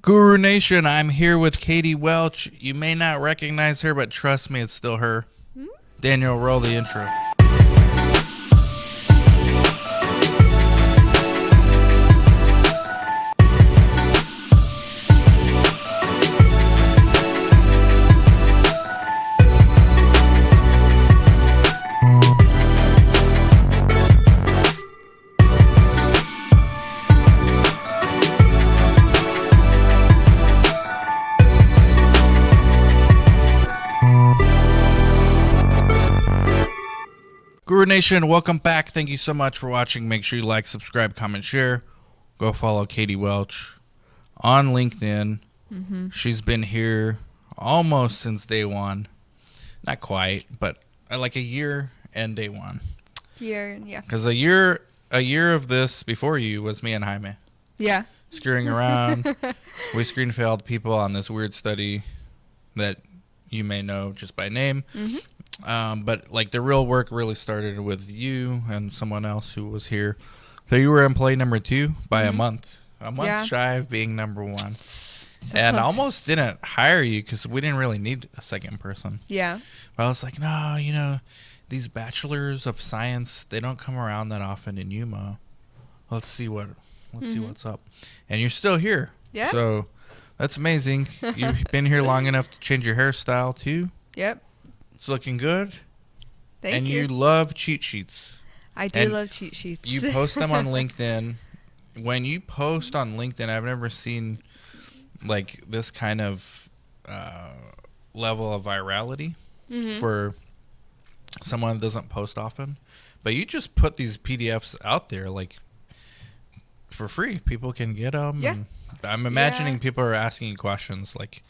Guru Nation, I'm here with Katie Welch. You may not recognize her, but trust me, it's still her. Daniel, roll the intro. Guru Nation, welcome back. Thank you so much for watching. Make sure you like, subscribe, comment, share. Go follow Katie Welch on LinkedIn. She's been here almost since day one. Not quite, but like a year and day one. Yeah. Because a year of this before you was me and Jaime. Yeah. Screwing around. We screen failed people on this weird study that you may know just by name. But like the real work really started with you and someone else who was here. So you were employee number 2 by a month shy of being number 1. And I almost didn't hire you because we didn't really need a second person. Yeah. But I was like, no, these bachelors of science, they don't come around that often in Yuma. Let's see what's up. And you're still here. Yeah. So that's amazing. You've been here long enough to change your hairstyle too. Yep. It's looking good. Thank and you. you love cheat sheets. I do love cheat sheets. You post them on LinkedIn. When you post on LinkedIn, I've never seen like this kind of level of virality for someone that doesn't post often. But you just put these PDFs out there like for free. People can get them. Yeah. I'm imagining people are asking you questions like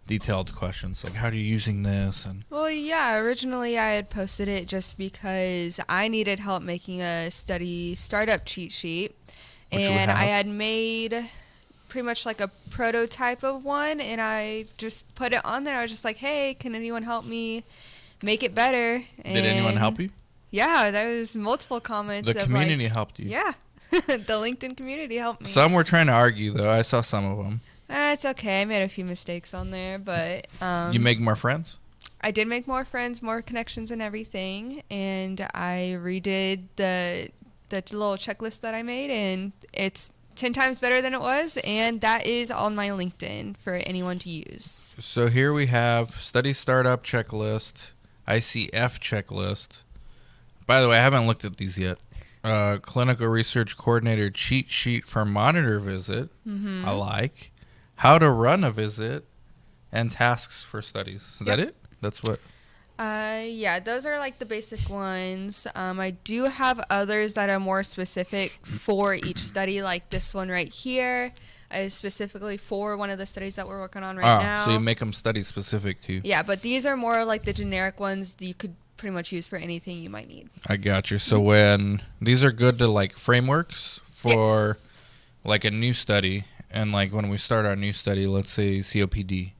detailed questions like how are you using this and originally I had posted it just because I needed help making a study startup cheat sheet, and I had made pretty much like a prototype of one, and I just put it on there. I was just like, hey, can anyone help me make it better? And did anyone help you? Yeah, there was multiple comments. The community helped you. Yeah. The LinkedIn community helped me. Some were trying to argue though. I saw some of them. It's okay. I made a few mistakes on there, but you make more friends? I did make more friends, more connections and everything, and I redid the little checklist that I made, and it's 10 times better than it was, and that is on my LinkedIn for anyone to use. So here we have study startup checklist, ICF checklist. By the way, I haven't looked at these yet. Clinical research coordinator cheat sheet for monitor visit. I like. How to run a visit, and tasks for studies. Is that it? That's what? Yeah, those are like the basic ones. I do have others that are more specific for each study, like this one right here is specifically for one of the studies that we're working on right now. So you make them study specific too. Yeah, but these are more like the generic ones that you could pretty much use for anything you might need. I got you. So when these are good to like frameworks for like a new study. And like when we start our new study, let's say COPD,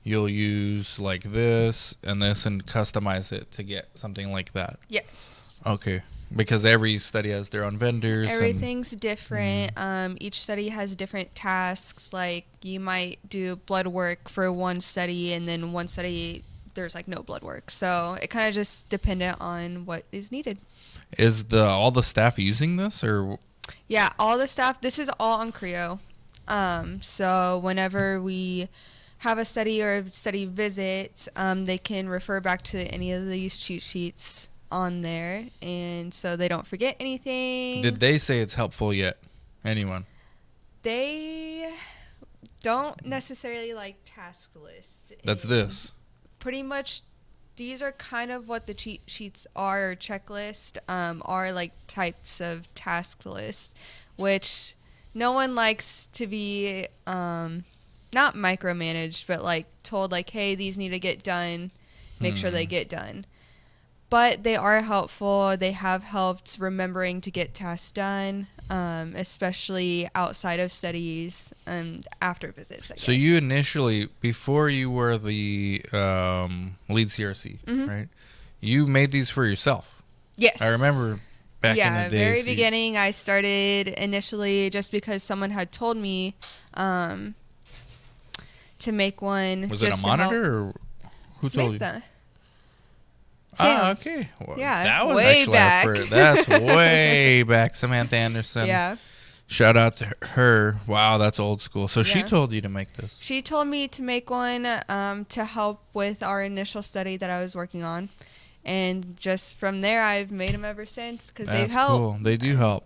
you'll use like this and customize it to get something like that. Yes. Okay. Because every study has their own vendors. Everything's different. Each study has different tasks. Like you might do blood work for one study, and then one study there's like no blood work. So it kind of just dependent on what is needed. Is all the staff using this or? Yeah, all the staff. This is all on Creo. So whenever we have a study or a study visit, they can refer back to any of these cheat sheets on there, and so they don't forget anything. Did they say it's helpful yet? Anyone? They don't necessarily like task list. That's this. Pretty much these are kind of what the cheat sheets are, or checklist, are like types of task list, which no one likes to be not micromanaged, but like told like, hey, these need to get done, make sure they get done. But they are helpful. They have helped remembering to get tasks done, especially outside of studies and after visits, I guess. So you initially, before you were the lead CRC, right? You made these for yourself. Yes. I remember back in the days. Yeah, very beginning, I started initially just because someone had told me to make one. Was it a monitor or who told you? That. Ah, okay. Well, yeah, that was way actually back. That's way back. Samantha Anderson. Yeah. Shout out to her. Wow, that's old school. So she Yeah. told you to make this. She told me to make one to help with our initial study that I was working on. And just from there, I've made them ever since because they help. Cool. They do help.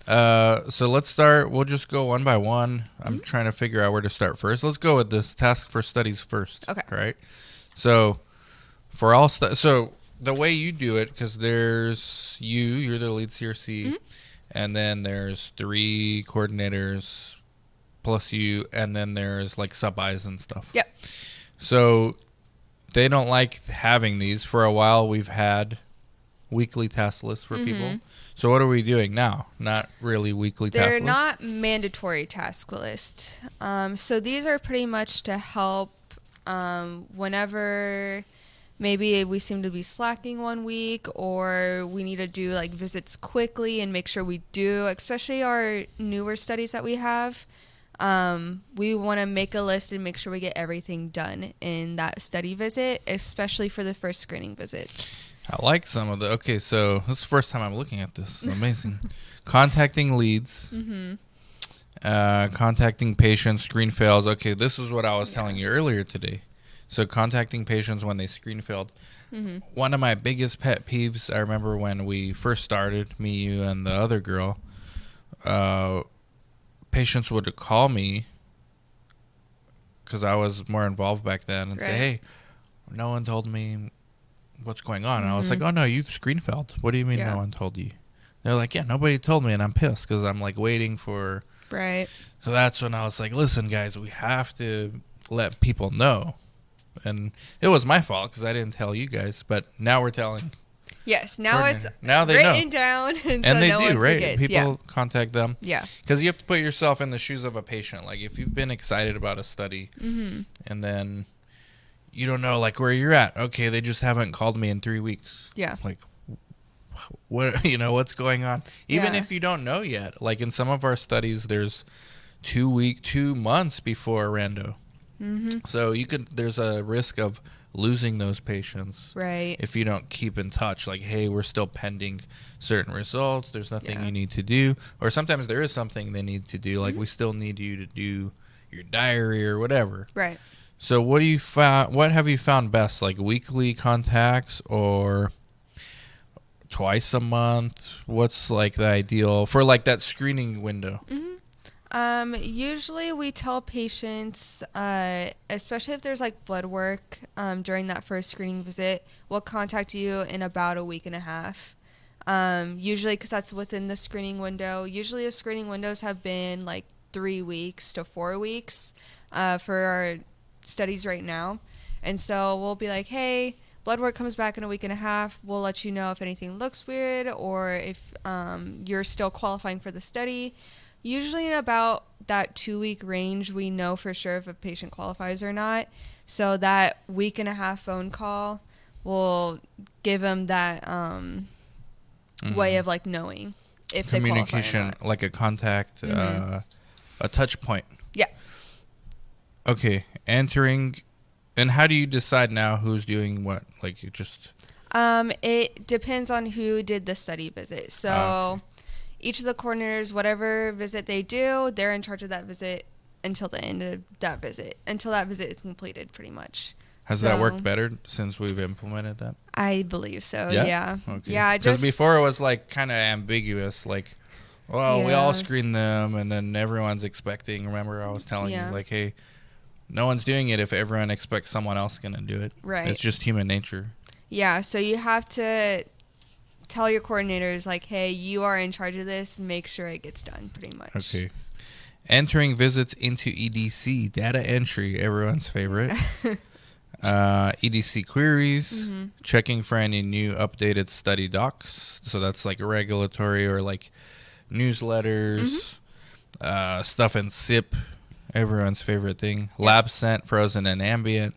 So let's start. We'll just go one by one. I'm trying to figure out where to start first. Let's go with this task for studies first. Okay. Right? So for all so the way you do it, because there's you're the lead CRC, and then there's 3 coordinators plus you, and then there's like sub-Is and stuff. Yep. So they don't like having these. For a while, we've had weekly task lists for people. So what are we doing now? Not really weekly task lists? They're not mandatory task lists. So these are pretty much to help whenever maybe we seem to be slacking one week or we need to do like visits quickly and make sure we do, especially our newer studies that we have. We want to make a list and make sure we get everything done in that study visit, especially for the first screening visits. I like some of the... Okay, so this is the first time I'm looking at this. Amazing. Contacting leads. Contacting patients, screen fails. Okay, this is what I was telling you earlier today. So contacting patients when they screen failed. One of my biggest pet peeves, I remember when we first started, me, you, and the other girl, patients would call me because I was more involved back then and say, hey, no one told me what's going on. And I was like, oh, no, you've screen failed. What do you mean no one told you? They're like, yeah, nobody told me, and I'm pissed because I'm like waiting for... Right. So that's when I was like, listen, guys, we have to let people know. And it was my fault because I didn't tell you guys, but now we're telling. Yes, now it's they written know. Down, and so they no do, one right? forgets. People contact them. Yeah. Because you have to put yourself in the shoes of a patient. Like if you've been excited about a study, and then you don't know like where you're at. Okay, they just haven't called me in 3 weeks. Yeah. Like, what what's going on? Even if you don't know yet. Like in some of our studies, there's 2 months before rando. So there's a risk of losing those patients, right? If you don't keep in touch, like, hey, we're still pending certain results. There's nothing you need to do, or sometimes there is something they need to do, like we still need you to do your diary or whatever, right? So what have you found best, like weekly contacts or twice a month? What's like the ideal for like that screening window? Usually we tell patients, especially if there's like blood work during that first screening visit, we'll contact you in about a week and a half. Usually because that's within the screening window. Usually the screening windows have been like 3 weeks to 4 weeks for our studies right now. And so we'll be like, hey, blood work comes back in a week and a half. We'll let you know if anything looks weird or if you're still qualifying for the study. Usually in about that 2-week range, we know for sure if a patient qualifies or not. So that week and a half phone call will give them that way of like knowing if they qualify or communication, like a contact, a touch point. Yeah. Okay, entering, and how do you decide now who's doing what? Like you just. It depends on who did the study visit. So. Each of the coordinators, whatever visit they do, they're in charge of that visit until the end of that visit, until that visit is completed, pretty much. Has that worked better since we've implemented that? I believe so, yeah. Okay. Yeah, because before it was like kind of ambiguous, like, well, we all screen them, and then everyone's expecting. Remember, I was telling you, like, hey, no one's doing it if everyone expects someone else going to do it. Right. It's just human nature. Yeah, so you have to tell your coordinators, like, hey, you are in charge of this. Make sure it gets done, pretty much. Okay. Entering visits into EDC, data entry, everyone's favorite. EDC queries, checking for any new updated study docs. So that's like regulatory or like newsletters, stuff in SIP, everyone's favorite thing. Lab sent, frozen, and ambient.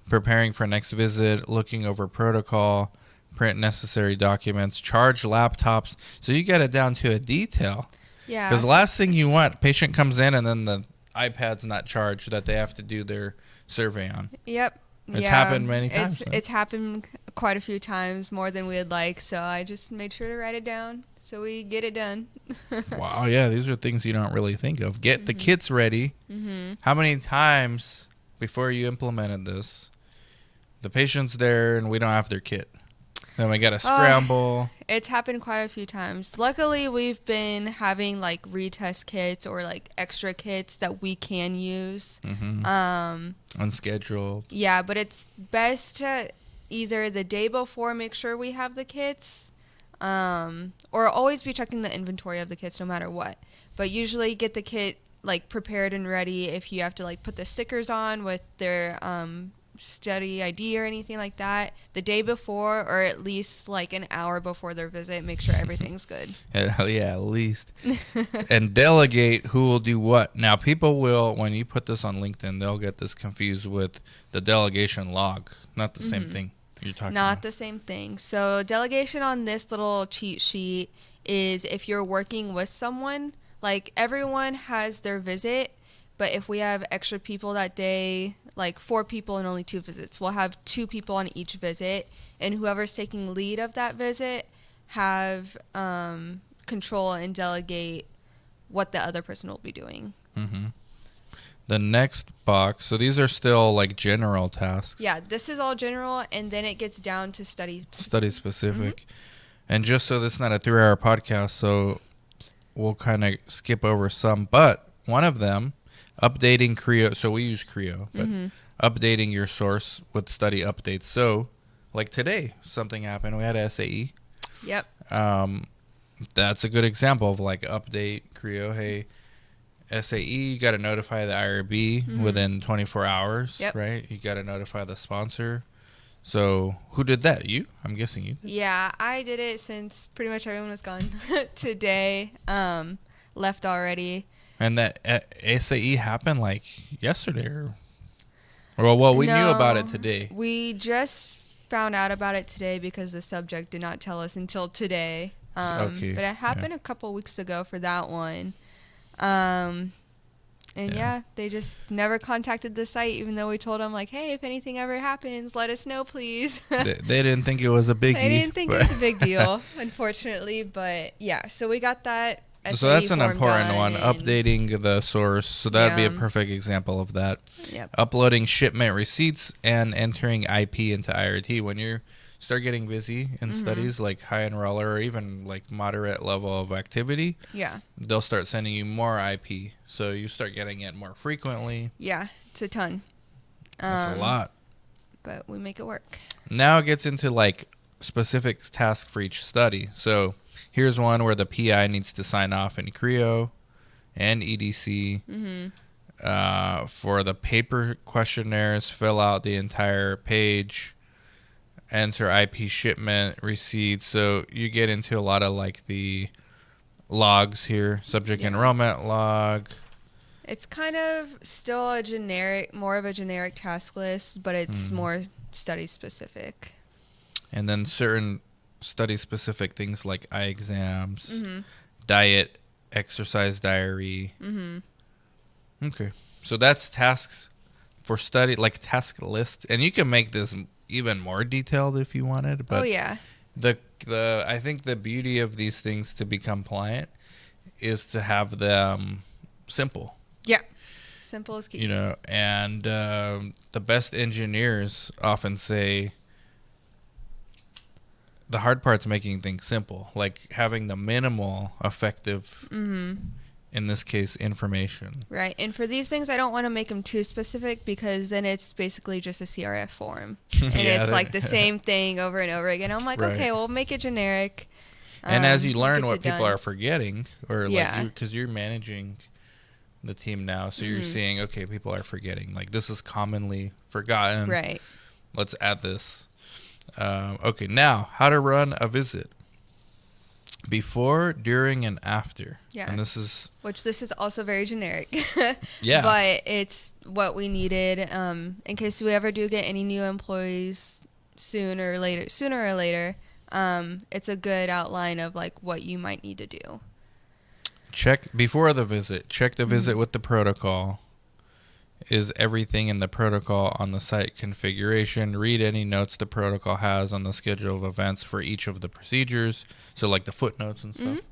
Preparing for next visit, looking over protocol, print necessary documents, charge laptops. So you get it down to a detail. Yeah. Because the last thing you want, patient comes in and then the iPad's not charged that they have to do their survey on. Yep. It's happened many times. It's happened quite a few times, more than we'd like. So I just made sure to write it down so we get it done. Wow, yeah, these are things you don't really think of. Get the kits ready. How many times before you implemented this, the patient's there and we don't have their kit? Then we got to scramble. It's happened quite a few times. Luckily, we've been having like retest kits or like extra kits that we can use. Unscheduled. Yeah, but it's best to either the day before make sure we have the kits, or always be checking the inventory of the kits no matter what. But usually get the kit like prepared and ready if you have to like put the stickers on with their study ID or anything like that the day before, or at least like an hour before their visit. Make sure everything's good. Yeah, at least. And delegate who will do what. Now, people will, when you put this on LinkedIn, they'll get this confused with the delegation log. Not the same thing you're talking about. Not the same thing. So delegation on this little cheat sheet is if you're working with someone, like everyone has their visit, but if we have extra people that day, like 4 people and only 2 visits, we'll have 2 people on each visit, and whoever's taking lead of that visit have control and delegate what the other person will be doing. The next box, so these are still like general tasks. Yeah, this is all general, and then it gets down to study specific. And just so this is not a 3-hour podcast, so we'll kind of skip over some, but one of them, updating Creo. So we use Creo, but updating your source with study updates. So like today, something happened. We had a SAE. Yep. That's a good example of like update Creo. Hey, SAE, you got to notify the IRB within 24 hours, right? You got to notify the sponsor. So who did that? You? I'm guessing you did. Yeah, I did it since pretty much everyone was gone today. Left already. And that SAE happened like yesterday, or well, we knew about it today. We just found out about it today because the subject did not tell us until today. Okay. But it happened a couple weeks ago for that one. They just never contacted the site, even though we told them like, hey, if anything ever happens, let us know, please. They didn't think it was a biggie. They didn't think it was a big deal, unfortunately. But yeah, so we got that. So that's an important one, updating the source. So that would be a perfect example of that. Yep. Uploading shipment receipts and entering IP into IRT. When you start getting busy in studies like high enroller or even like moderate level of activity, they'll start sending you more IP. So you start getting it more frequently. Yeah, it's a ton. That's a lot. But we make it work. Now it gets into like specific tasks for each study. So here's one where the PI needs to sign off in Creo and EDC. For the paper questionnaires, fill out the entire page, enter IP shipment receipts. So you get into a lot of like the logs here, subject enrollment log. It's kind of still more of a generic task list, but it's more study specific. And then certain study-specific things like eye exams, diet, exercise diary. Okay. So that's tasks for study, like task list. And you can make this even more detailed if you wanted. But I think the beauty of these things to be compliant is to have them simple. Yeah. Simple is key. You know, and the best engineers often say, the hard part's making things simple, like having the minimal effective, in this case, information. Right. And for these things, I don't want to make them too specific because then it's basically just a CRF form. And it's like the same thing over and over again. I'm like, okay, we'll make it generic. And as you learn what people are forgetting, or like because you're managing the team now, so you're seeing, okay, people are forgetting. Like this is commonly forgotten. Right. Let's add this. Okay, now how to run a visit. Before, during, and after. Yeah. And this is also very generic. Yeah. But it's what we needed in case we ever do get any new employees sooner or later. It's a good outline of like what you might need to do. Check before the visit. Check the visit with the protocol. Is everything in the protocol on the site configuration? Read any notes the protocol has on the schedule of events for each of the procedures. So like the footnotes and stuff.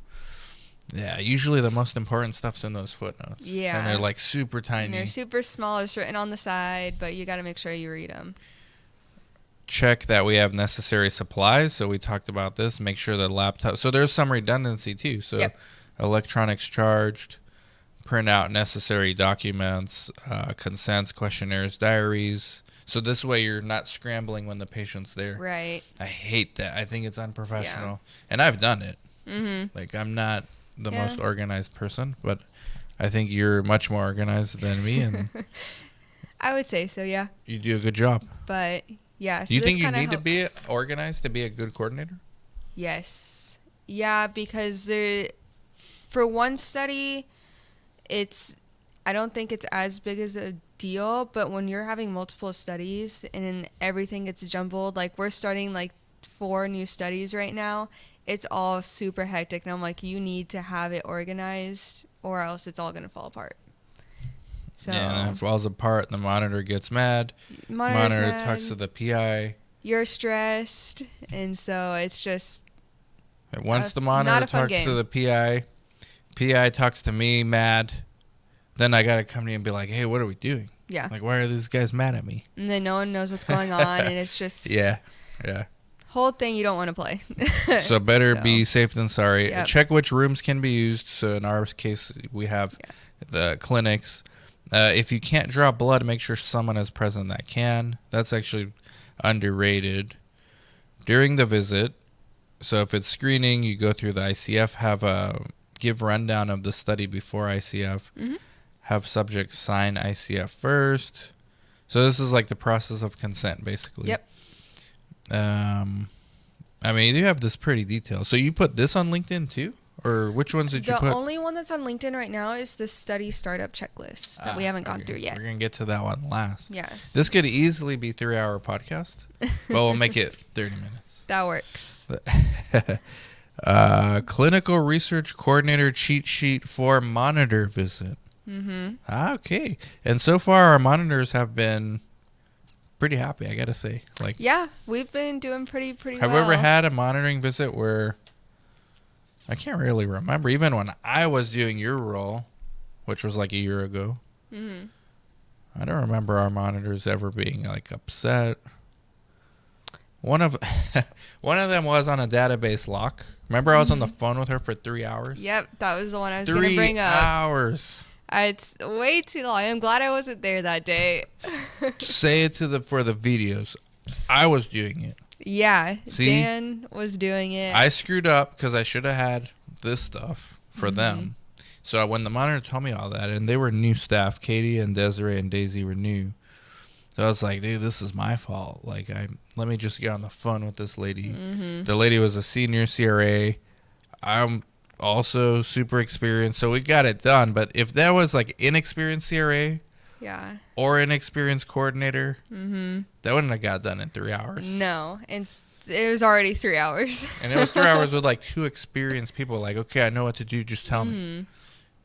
Yeah, usually the most important stuff's in those footnotes. Yeah. And they're like super tiny. And they're super small. It's written on the side, but you got to make sure you read them. Check that we have necessary supplies. So we talked about this. Make sure the laptop. So there's some redundancy too. So electronics charged. Print out necessary documents, consents, questionnaires, diaries. So this way you're not scrambling when the patient's there. Right. I hate that. I think it's unprofessional. Yeah. And I've done it. Like, I'm not the most organized person, but I think you're much more organized than me. And I would say so, yeah. You do a good job. But, yeah. So do you think you need to be organized to be a good coordinator? Yes. Yeah, because for one study, I don't think it's as big as a deal, but when you're having multiple studies and everything gets jumbled, like we're starting like 4 new studies right now, it's all super hectic. And I'm like, you need to have it organized or else it's all going to fall apart. So, yeah, and it falls apart, the monitor gets mad. Monitor talks to the PI. You're stressed, and so it's just once the monitor talks to the PI talks to me mad, then I got to come to you and be like, hey, what are we doing? Yeah. Like, why are these guys mad at me? And then no one knows what's going on, and it's just... Yeah. Whole thing you don't want to play. So better be safe than sorry. Yep. Check which rooms can be used. So in our case, we have the clinics. If you can't draw blood, make sure someone is present that can. That's actually underrated. During the visit, so if it's screening, you go through the ICF, give rundown of the study before ICF, have subjects sign ICF first. So this is like the process of consent, basically. Yep. I mean, you have this pretty detailed. So you put this on LinkedIn too? Or which ones did you put? The only one that's on LinkedIn right now is the study startup checklist that we haven't gone through yet. We're going to get to that one last. Yes. This could easily be a 3-hour podcast, but we'll make it 30 minutes. That works. Clinical research coordinator cheat sheet for monitor visit. Okay. And so far, our monitors have been pretty happy, I got to say. Like, yeah, we've been doing pretty well. Have you ever had a monitoring visit where... I can't really remember. Even when I was doing your role, which was like a year ago, I don't remember our monitors ever being like upset. One of them was on a database lock. Remember, I was on the phone with her for 3 hours. Yep, that was the one I was going to bring up. 3 hours. It's way too long. I'm glad I wasn't there that day. Say it for the videos. I was doing it. Yeah, see, Dan was doing it. I screwed up because I should have had this stuff for them. So when the monitor told me all that, and they were new staff, Katie and Desiree and Daisy were new. So I was like, dude, this is my fault. Like, let me just get on the phone with this lady. The lady was a senior CRA. I'm also super experienced, so we got it done. But if that was like inexperienced CRA... Yeah. Or an experienced coordinator. That wouldn't have got done in 3 hours. No. And it was already 3 hours. And it was 3 hours with like 2 experienced people. Like, okay, I know what to do. Just tell me.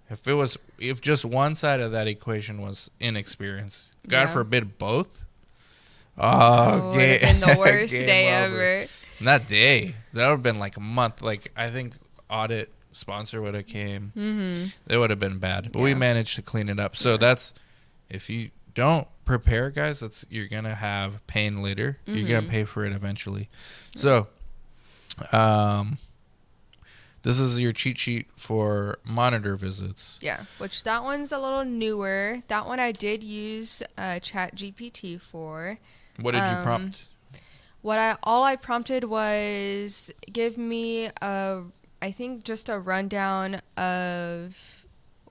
If just one side of that equation was inexperienced, God forbid both. Oh, it would have been the worst day ever. That day. That would have been like a month. Like, I think audit sponsor would have came. It would have been bad. But we managed to clean it up. So that's... If you don't prepare, guys, you're going to have pain later. You're going to pay for it eventually. So, this is your cheat sheet for monitor visits. Yeah, which that one's a little newer. That one I did use ChatGPT for. What did you prompt? All I prompted was give me I think just a rundown of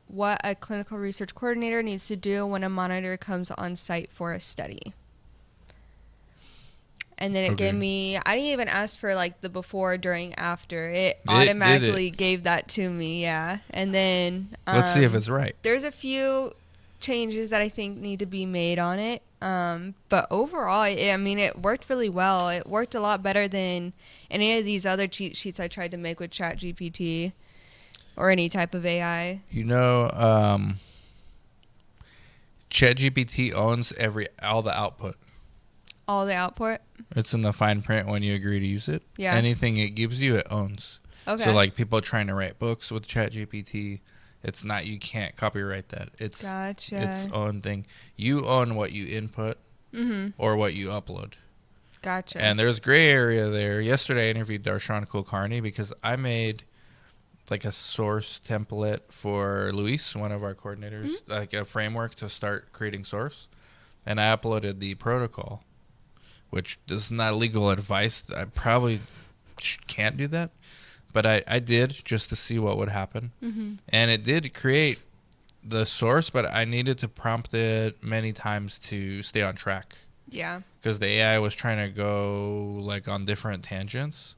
what a clinical research coordinator needs to do when a monitor comes on site for a study. And then it gave me, I didn't even ask for like the before, during, after. It automatically gave that to me, yeah. And then... let's see if it's right. There's a few changes that I think need to be made on it. But overall, it worked really well. It worked a lot better than any of these other cheat sheets I tried to make with ChatGPT. or any type of AI. ChatGPT owns all the output. All the output? It's in the fine print when you agree to use it. Yeah. Anything it gives you, it owns. Okay. So, like, people trying to write books with ChatGPT, it's not, you can't copyright that. It's its own thing. You own what you input or what you upload. Gotcha. And there's gray area there. Yesterday, I interviewed Darshan Kulkarni because I made like a source template for Luis, one of our coordinators, like a framework to start creating source. And I uploaded the protocol, which is not legal advice. I probably can't do that. But I did just to see what would happen. And it did create the source, but I needed to prompt it many times to stay on track. Yeah. Because the AI was trying to go like on different tangents.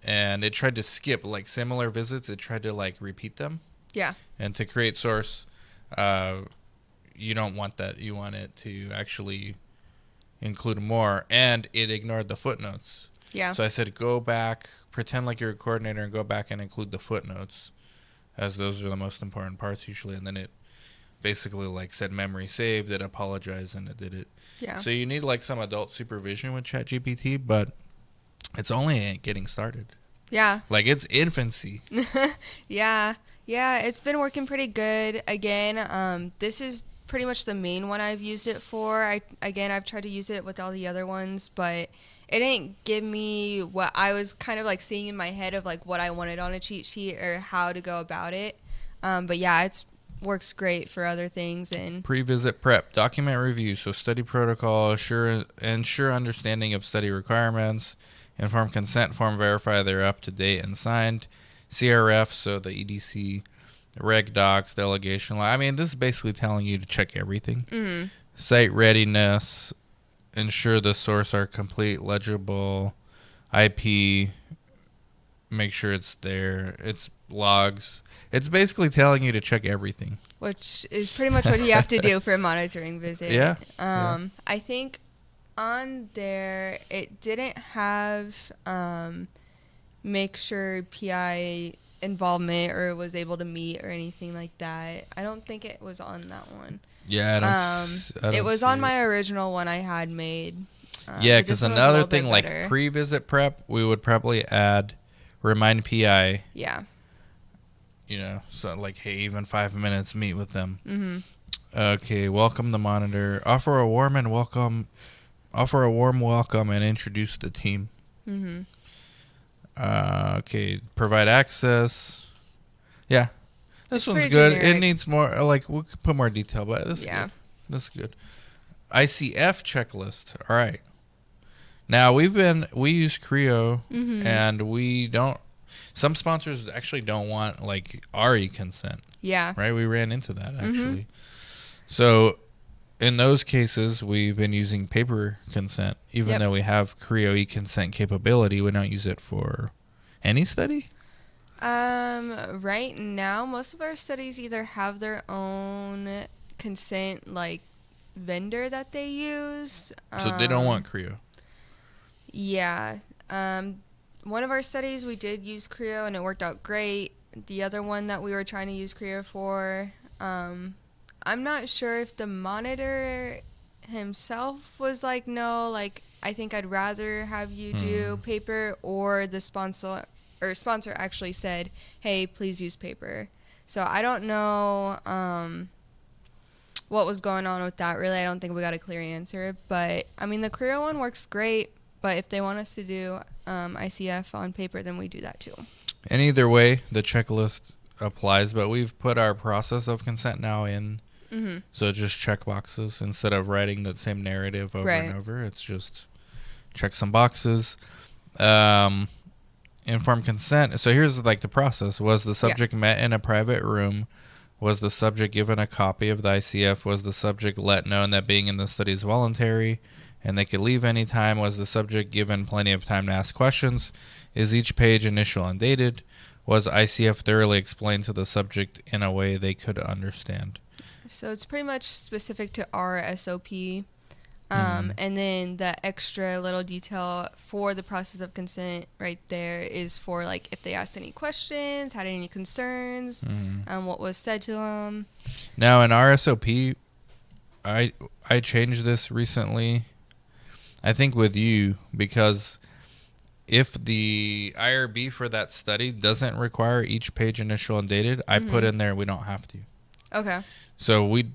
And it tried to skip like similar visits. It tried to like repeat them. Yeah. And to create source, you don't want that. You want it to actually include more. And it ignored the footnotes. Yeah. So I said, go back, pretend like you're a coordinator, and go back and include the footnotes, as those are the most important parts usually. And then it basically like said memory saved, it apologized, and it did it. Yeah. So you need like some adult supervision with ChatGPT, but it's only getting started. Yeah. Like it's infancy. Yeah. Yeah, it's been working pretty good. Again, this is pretty much the main one I've used it for. I've tried to use it with all the other ones, but it didn't give me what I was kind of like seeing in my head of like what I wanted on a cheat sheet or how to go about it. But yeah, it's works great for other things. And Pre-visit prep, document review, so study protocol, ensure understanding of study requirements, informed consent form, verify they're up to date and signed, CRF, so the EDC, reg docs, delegation. I mean, this is basically telling you to check everything. Site readiness, ensure the source are complete, legible, IP, make sure it's there, it's logs. It's basically telling you to check everything. Which is pretty much what you have to do for a monitoring visit. Yeah. I think on there it didn't have make sure PI involvement or was able to meet or anything like that. I don't think it was on that one. Yeah, I don't it was on see my original one I had made. Yeah, because another thing like better. pre-visit prep, we would probably add remind PI. Yeah. You know, so like, hey, even 5 minutes, meet with them. Okay, welcome the monitor. Offer a warm welcome and introduce the team. Okay, provide access. Yeah, this one's good. Generic. It needs more. Like we could put more detail, but this is good. This is good. ICF checklist. All right. Now we use Creo, and we don't. Some sponsors actually don't want like RE consent. Yeah. Right. We ran into that actually. So in those cases, we've been using paper consent, even though we have Creo e-consent capability. We don't use it for any study. Right now, most of our studies either have their own consent like vendor that they use. So they don't want Creo. Yeah. One of our studies we did use Creo and it worked out great. The other one that we were trying to use Creo for, I'm not sure if the monitor himself was like, no, like I think I'd rather have you do paper, or the sponsor actually said, hey, please use paper. So I don't know what was going on with that. Really, I don't think we got a clear answer. But I mean, the Creo one works great. But if they want us to do ICF on paper, then we do that too. And either way, the checklist applies. But we've put our process of consent now in. So just check boxes instead of writing the same narrative over and over. It's just check some boxes. Informed consent. So here's like the process. Was the subject met in a private room? Was the subject given a copy of the ICF? Was the subject let known that being in the study is voluntary and they could leave anytime? Was the subject given plenty of time to ask questions? Is each page initial and dated? Was ICF thoroughly explained to the subject in a way they could understand? So it's pretty much specific to our SOP. And then the extra little detail for the process of consent right there is for like if they asked any questions, had any concerns, what was said to them. Now in RSOP, I changed this recently. I think with you, because if the IRB for that study doesn't require each page initial and dated, I put in there we don't have to. Okay. So we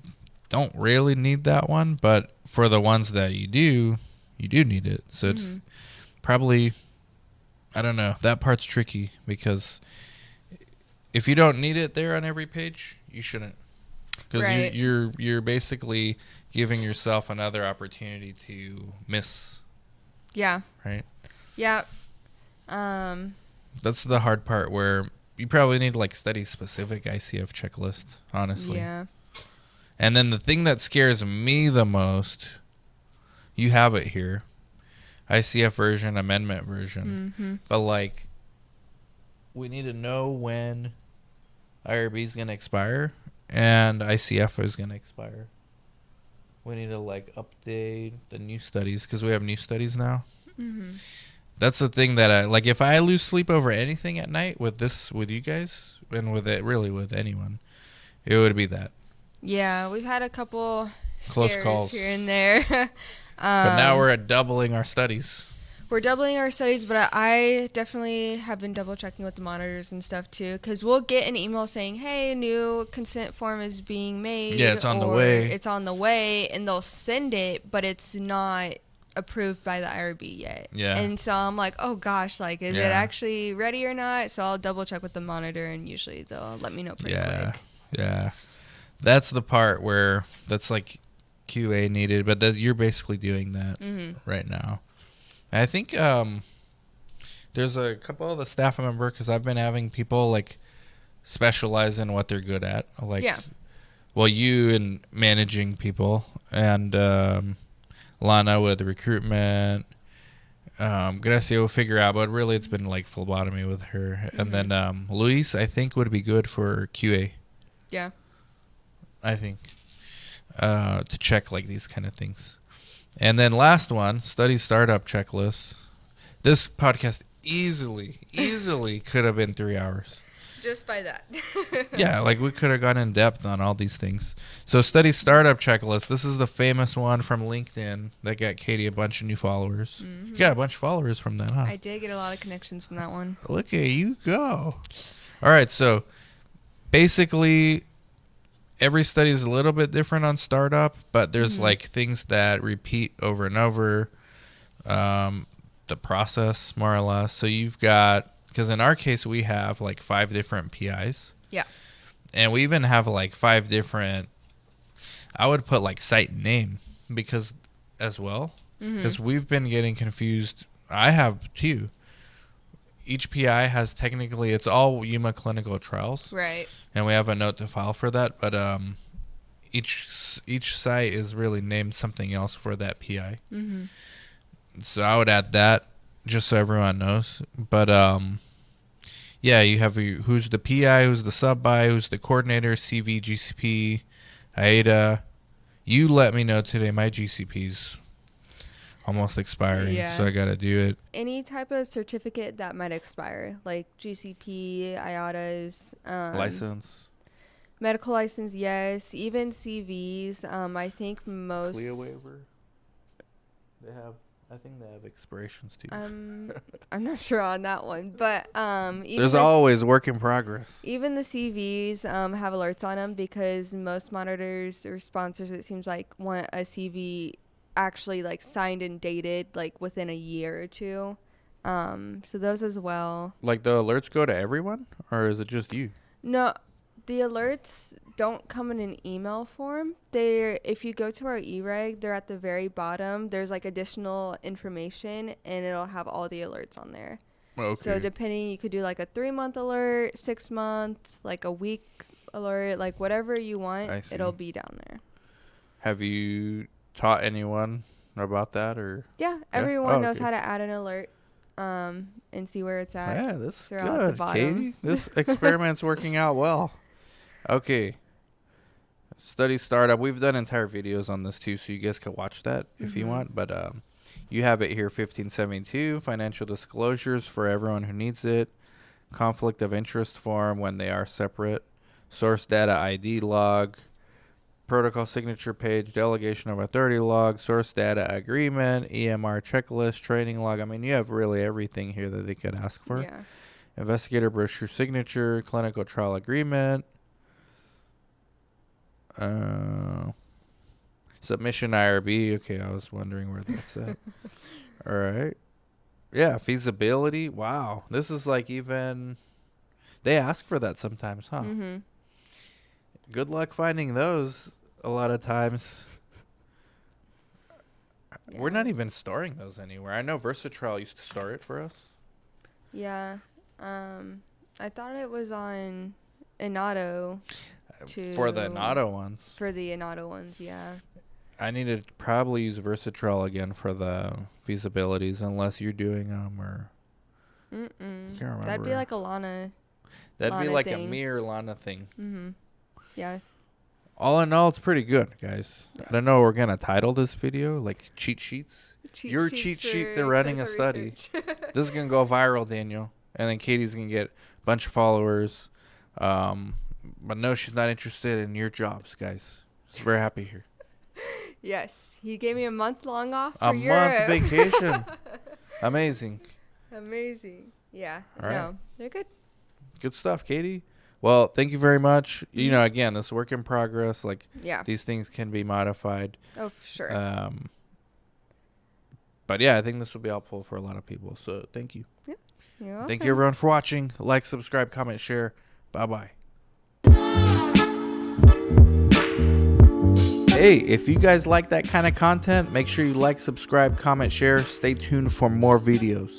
don't really need that one, but for the ones that you do need it. So it's probably, I don't know, that part's tricky because if you don't need it there on every page, you shouldn't. Because right. you're basically giving yourself another opportunity to miss. Yeah. Right? Yeah. That's the hard part where you probably need like study specific ICF checklist, honestly. Yeah. And then the thing that scares me the most, you have it here, ICF version, amendment version. But like, we need to know when IRB is going to expire and ICF is going to expire. We need to like update the new studies because we have new studies now. That's the thing that I like. If I lose sleep over anything at night with you guys, and with it, really with anyone, it would be that. Yeah, we've had a couple Close scares calls here and there. But now we're at doubling our studies. We're doubling our studies, but I definitely have been double checking with the monitors and stuff too, because we'll get an email saying, "Hey, new consent form is being made." Yeah, it's on the way. It's on the way, and they'll send it, but it's not approved by the IRB yet. Yeah. And so I'm like, oh gosh, like, is it actually ready or not? So I'll double check with the monitor, and usually they'll let me know pretty quick. Yeah. That's the part where that's like QA needed, but you're basically doing that right now. And I think there's a couple of the staff member, because I've been having people like specialize in what they're good at. Like, well, you in managing people, and Lana with recruitment. Gracia will figure out, but really it's been like phlebotomy with her. And then Luis, I think, would be good for QA. Yeah. I think, to check like these kind of things. And then last one, study startup checklist. This podcast easily could have been 3 hours. Just by that. Yeah, like we could have gone in depth on all these things. So study startup checklist. This is the famous one from LinkedIn that got Katie a bunch of new followers. You got a bunch of followers from that, huh? I did get a lot of connections from that one. Look at you go. All right, so basically every study is a little bit different on startup, but there's like things that repeat over and over. The process, more or less. So you've got, because in our case we have like 5 different PIs. Yeah. And we even have like 5 different, I would put like site name because as well, because we've been getting confused. I have too. Each PI has technically, it's all Yuma clinical trials. Right. And we have a note to file for that, but each site is really named something else for that PI. So I would add that just so everyone knows. But yeah, you have who's the PI, who's the sub-PI, who's the coordinator, CV, GCP, AIDA. You let me know today. My GCP's almost expiring, so I got to do it. Any type of certificate that might expire, like GCP, IATAs. License. Medical license, yes. Even CVs. I think most. CLIA waiver. I think they have expirations too. I'm not sure on that one, but even there's always work in progress. Even the CVs have alerts on them because most monitors or sponsors, it seems like, want a CV actually like signed and dated like within a year or two. So those as well. Like the alerts go to everyone, or is it just you? No, the alerts don't come in an email form. If you go to our e-reg, they're at the very bottom. There's like additional information, and it'll have all the alerts on there. Okay. So depending, you could do like a 3-month alert, 6 months, like a week alert, like whatever you want, it'll be down there. Have you taught anyone about that, or? Yeah, everyone knows how to add an alert. And see where it's at. Yeah, this is good, Katie. This experiment's working out well. Okay. study startup. We've done entire videos on this too, so you guys can watch that if you want. But you have it here, 1572, financial disclosures for everyone who needs it. Conflict of interest form when they are separate. Source data ID log. Protocol signature page, delegation of authority log, source data agreement, EMR checklist, training log. I mean, you have really everything here that they could ask for. Yeah. Investigator brochure signature, clinical trial agreement, submission IRB. Okay, I was wondering where that's at. All right. Yeah, feasibility. Wow. This is like even, they ask for that sometimes, huh? Mm-hmm. Good luck finding those a lot of times. Yeah. We're not even storing those anywhere. I know Versatrial used to store it for us. Yeah. I thought it was on Inato. For the Inato ones. For the Inato ones, yeah. I need to probably use Versatrial again for the feasibilities, unless you're doing them or. Mm-mm. Can't remember. That'd be like a Lana. That'd be Lana like thing. a mere Lana thing. Mm-hmm. Yeah. All in all, it's pretty good, guys. Yeah. I don't know what we're gonna title this video, like cheat sheets. Your cheat sheet to running a study. This is gonna go viral, Daniel, and then Katie's gonna get a bunch of followers. But no, she's not interested in your jobs, guys. She's very happy here. Yes, he gave me a month long off for A Europe. month vacation. Amazing. Amazing. Yeah. All No, right. they're good. Good stuff, Katie. Well, thank you very much. You know, again, this work in progress. Like, Yeah. these things can be modified. Oh, sure. But yeah, I think this will be helpful for a lot of people. So thank you. You're welcome. Thank you, everyone, for watching. Like, subscribe, comment, share. Bye-bye. Hey, if you guys like that kind of content, make sure you like, subscribe, comment, share. Stay tuned for more videos.